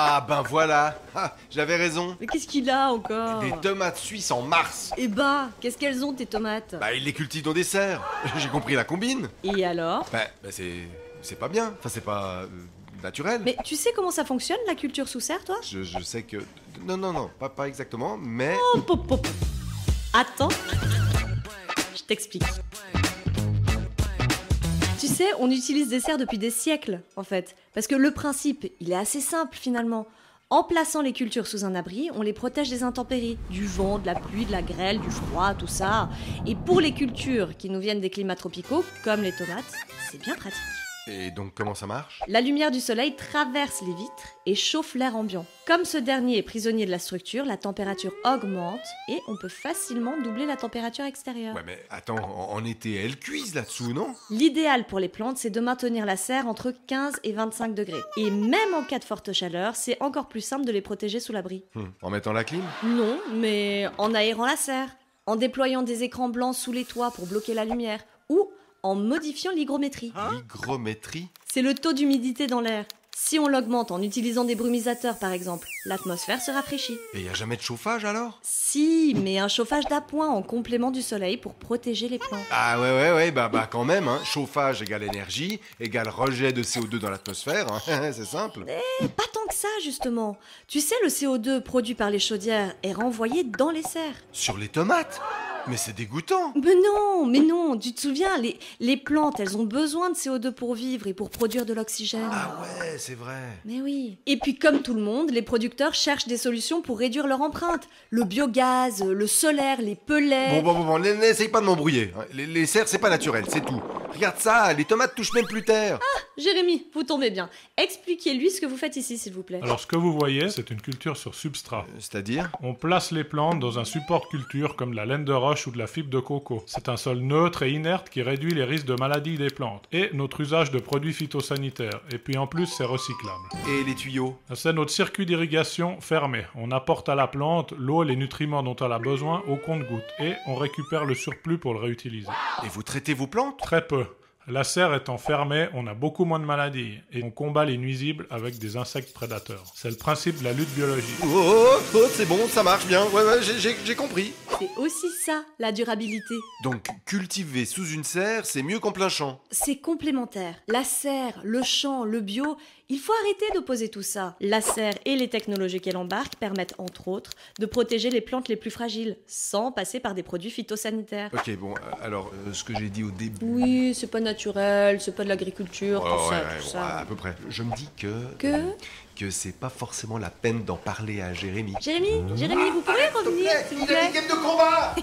Ah ben voilà, j'avais raison. Mais qu'est-ce qu'il a encore? Des tomates suisses en mars. Eh bah, qu'est-ce qu'elles ont tes tomates? Bah il les cultive dans des serres. J'ai compris la combine. Et alors? C'est pas bien, enfin c'est pas naturel. Mais tu sais comment ça fonctionne la culture sous serre, toi? Je sais que... Non, pas exactement, mais... Oh, pop, pop. Attends, je t'explique. Tu sais, on utilise des serres depuis des siècles, en fait. Parce que le principe, il est assez simple, finalement. En plaçant les cultures sous un abri, on les protège des intempéries. Du vent, de la pluie, de la grêle, du froid, tout ça. Et pour les cultures qui nous viennent des climats tropicaux, comme les tomates, c'est bien pratique. Et donc comment ça marche? La lumière du soleil traverse les vitres et chauffe l'air ambiant. Comme ce dernier est prisonnier de la structure, la température augmente et on peut facilement doubler la température extérieure. Ouais mais attends, en été elles cuisent là-dessous, non? L'idéal pour les plantes, c'est de maintenir la serre entre 15 et 25 degrés. Et même en cas de forte chaleur, c'est encore plus simple de les protéger sous l'abri. En mettant la clim? Non, mais en aérant la serre, en déployant des écrans blancs sous les toits pour bloquer la lumière, ou en modifiant l'hygrométrie. L'hygrométrie? C'est le taux d'humidité dans l'air. Si on l'augmente en utilisant des brumisateurs par exemple, l'atmosphère se rafraîchit. Et y a jamais de chauffage alors? Si, mais un chauffage d'appoint en complément du soleil pour protéger les plantes. Ah ouais, bah quand même, hein. Chauffage égale énergie, égale rejet de CO2 dans l'atmosphère, hein. C'est simple. Pas tant que ça justement. Tu sais, le CO2 produit par les chaudières est renvoyé dans les serres. Sur les tomates? Mais c'est dégoûtant. Mais non, tu te souviens, les plantes, elles ont besoin de CO2 pour vivre et pour produire de l'oxygène. Ah ouais, c'est vrai. Mais oui. Et puis comme tout le monde, les producteurs cherchent des solutions pour réduire leur empreinte. Le biogaz, le solaire, les pellets... Bon, n'essaye pas de m'embrouiller. Les serres, c'est pas naturel, c'est tout. Regarde ça, les tomates touchent même plus terre. Ah, Jérémy, vous tombez bien. Expliquez-lui ce que vous faites ici, s'il vous plaît. Alors ce que vous voyez, c'est une culture sur substrat. C'est-à-dire? On place les plantes dans un support de culture comme de la laine de roche ou de la fibre de coco. C'est un sol neutre et inerte qui réduit les risques de maladie des plantes. Et notre usage de produits phytosanitaires. Et puis en plus, c'est recyclable. Et les tuyaux? C'est notre circuit d'irrigation fermé. On apporte à la plante l'eau et les nutriments dont elle a besoin au compte-gouttes. Et on récupère le surplus pour le réutiliser. Et vous traitez vos plantes? Très peu. La serre étant fermée, on a beaucoup moins de maladies et on combat les nuisibles avec des insectes prédateurs. C'est le principe de la lutte biologique. Oh, c'est bon, ça marche bien. Ouais, j'ai compris. C'est aussi ça, la durabilité. Donc, cultiver sous une serre, c'est mieux qu'en plein champ. C'est complémentaire. La serre, le champ, le bio, il faut arrêter d'opposer tout ça. La serre et les technologies qu'elle embarque permettent, entre autres, de protéger les plantes les plus fragiles, sans passer par des produits phytosanitaires. Ok, bon, alors, ce que j'ai dit au début... Oui, c'est pas naturel, c'est pas de l'agriculture, tout ça. À peu près. Je me dis que c'est pas forcément la peine d'en parler à Jérémy. Jérémy, vous pourriez revenir, s'il vous plaît? de combat.